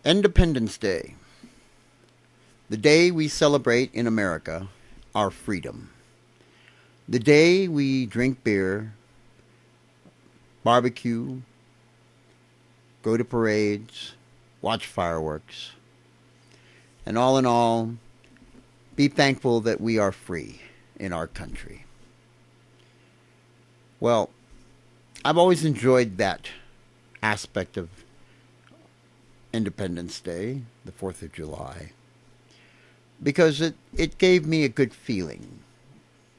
Independence Day, the day we celebrate in America our freedom. The day we drink beer, barbecue, go to parades, watch fireworks, and all in all, be thankful that we are free in our country. Well, I've always enjoyed that aspect of Independence Day, the 4th of July, because it gave me a good feeling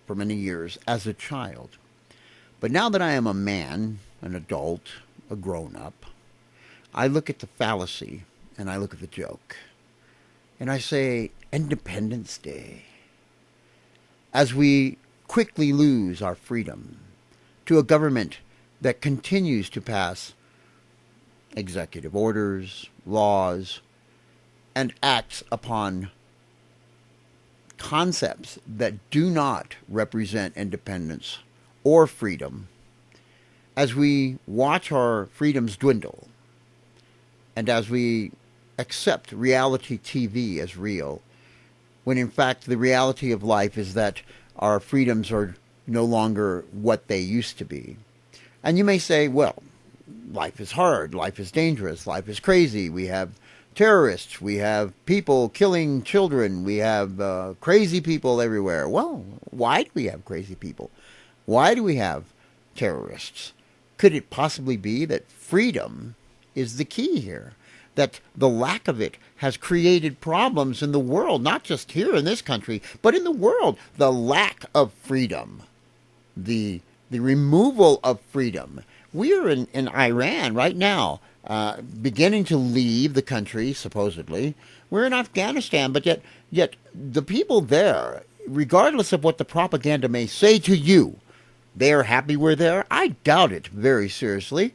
for many years as a child. But now that I am a man, an adult, a grown up, I look at the fallacy and I look at the joke. And I say, Independence Day. As we quickly lose our freedom to a government that continues to pass executive orders, laws, and acts upon concepts that do not represent independence or freedom, as we watch our freedoms dwindle, and as we accept reality TV as real, when in fact the reality of life is that our freedoms are no longer what they used to be. And you may say, well, life is hard, life is dangerous, life is crazy, we have terrorists, we have people killing children, we have crazy people everywhere. Well, why do we have crazy people? Why do we have terrorists? Could it possibly be that freedom is the key here? That the lack of it has created problems in the world, not just here in this country, but in the world. The lack of freedom, the removal of freedom. We are in Iran right now, beginning to leave the country, supposedly. We're in Afghanistan, but yet the people there, regardless of what the propaganda may say to you, they are happy we're there? I doubt it very seriously.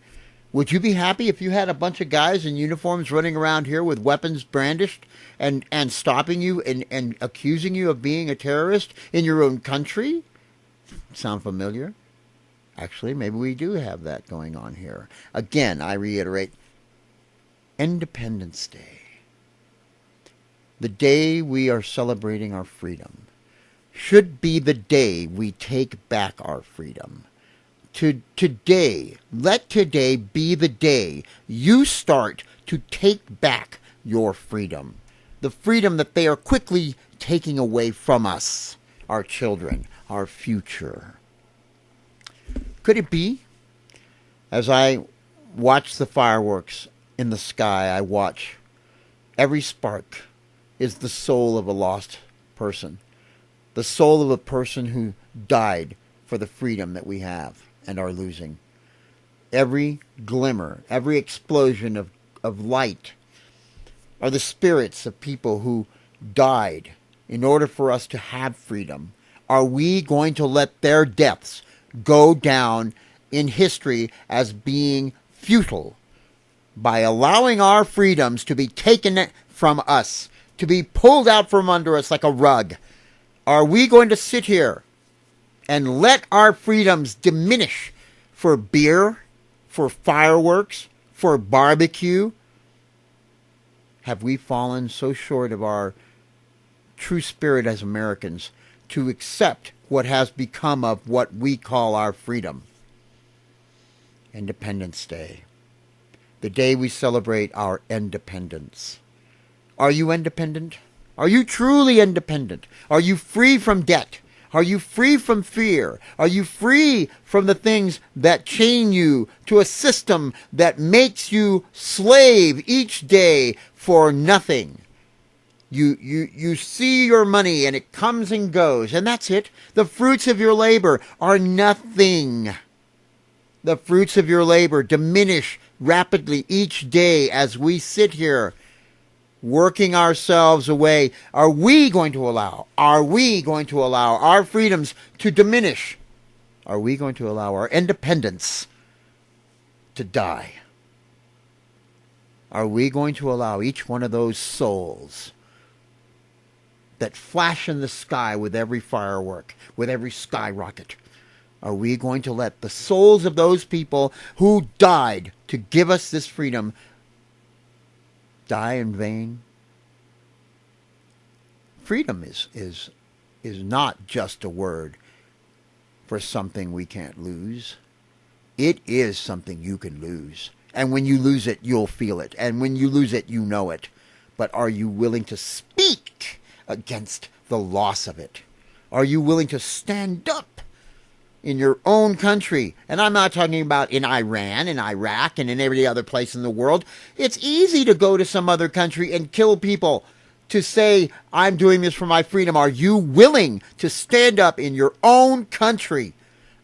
Would you be happy if you had a bunch of guys in uniforms running around here with weapons brandished and stopping you and accusing you of being a terrorist in your own country? Sound familiar? Actually, maybe we do have that going on here. Again, I reiterate, Independence Day, the day we are celebrating our freedom, should be the day we take back our freedom. Today, let today be the day you start to take back your freedom. The freedom that they are quickly taking away from us, our children, our future. Could it be, as I watch the fireworks in the sky, I watch every spark is the soul of a lost person, the soul of a person who died for the freedom that we have and are losing. Every glimmer, every explosion of light are the spirits of people who died in order for us to have freedom. Are we going to let their deaths go down in history as being futile by allowing our freedoms to be taken from us, to be pulled out from under us like a rug? Are we going to sit here and let our freedoms diminish for beer, for fireworks, for barbecue? Have we fallen so short of our true spirit as Americans to accept what has become of what we call our freedom? Independence Day, the day we celebrate our independence. Are you independent? Are you truly independent? Are you free from debt? Are you free from fear? Are you free from the things that chain you to a system that makes you slave each day for nothing? You see your money and it comes and goes, and that's it. The fruits of your labor are nothing. The fruits of your labor diminish rapidly each day as we sit here working ourselves away. Are we going to allow our freedoms to diminish? Are we going to allow our independence to die? Are we going to allow each one of those souls that flash in the sky with every firework, with every skyrocket, are we going to let the souls of those people who died to give us this freedom die in vain. Freedom is not just a word for something we can't lose. It is something you can lose. And when you lose it, you'll feel it. And when you lose it, you know it. But are you willing to speak against the loss of it? Are you willing to stand up in your own country? And I'm not talking about in Iran, in Iraq, and in every other place in the world. It's easy to go to some other country and kill people to say, I'm doing this for my freedom. Are you willing to stand up in your own country?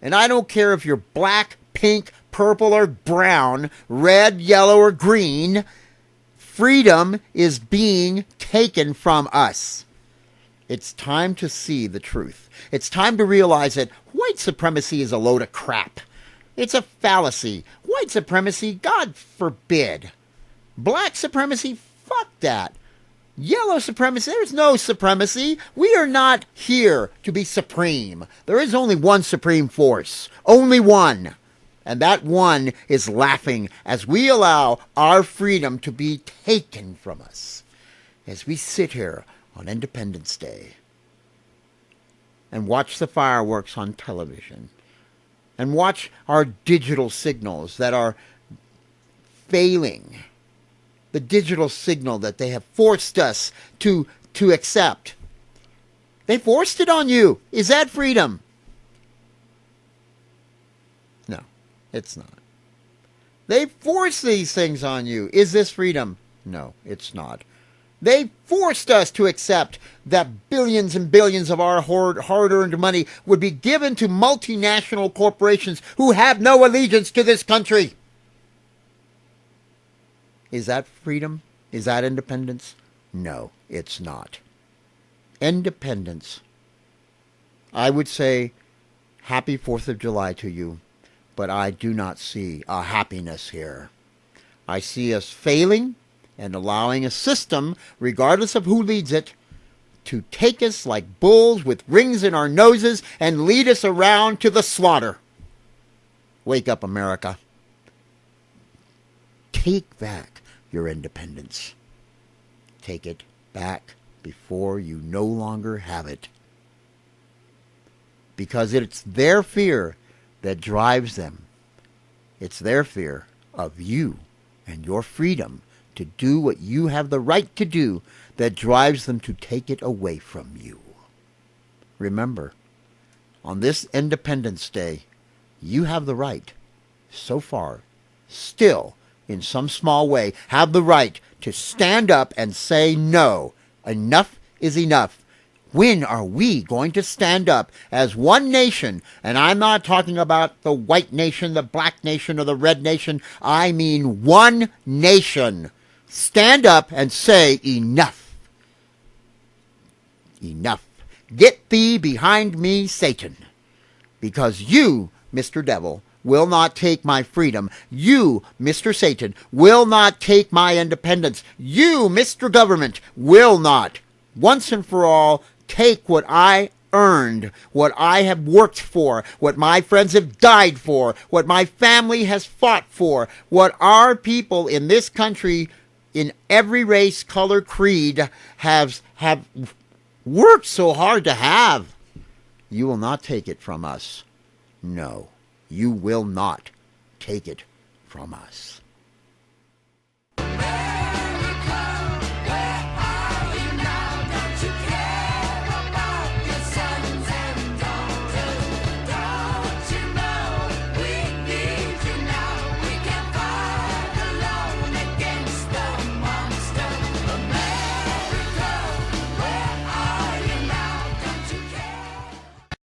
And I don't care if you're black, pink, purple, or brown, red, yellow, or green. Freedom is being taken from us. It's time to see the truth. It's time to realize that white supremacy is a load of crap. It's a fallacy. White supremacy, God forbid. Black supremacy, fuck that. Yellow supremacy, there's no supremacy. We are not here to be supreme. There is only one supreme force. Only one. And that one is laughing as we allow our freedom to be taken from us. As we sit here on Independence Day and watch the fireworks on television and watch our digital signals that are failing, the digital signal that they have forced us to accept. They forced it on you. Is that freedom? No, it's not. They force these things on you. Is this freedom? No, it's not. They forced us to accept that billions and billions of our hard-earned money would be given to multinational corporations who have no allegiance to this country. Is that freedom? Is that independence? No, it's not. Independence. I would say happy 4th of July to you, but I do not see a happiness here. I see us failing and allowing a system, regardless of who leads it, to take us like bulls with rings in our noses and lead us around to the slaughter. Wake up, America. Take back your independence. Take it back before you no longer have it. Because it's their fear that drives them. It's their fear of you and your freedom to do what you have the right to do that drives them to take it away from you. Remember, on this Independence Day, you have the right, so far, still, in some small way, have the right to stand up and say no. Enough is enough. When are we going to stand up as one nation? And I'm not talking about the white nation, the black nation, or the red nation. I mean one nation. Stand up and say enough. Enough. Get thee behind me, Satan. Because you, Mr. Devil, will not take my freedom. You, Mr. Satan, will not take my independence. You, Mr. Government, will not, once and for all, take what I earned, what I have worked for, what my friends have died for, what my family has fought for, what our people in this country, in every race, color, creed, have worked so hard to have. You will not take it from us. No, you will not take it from us.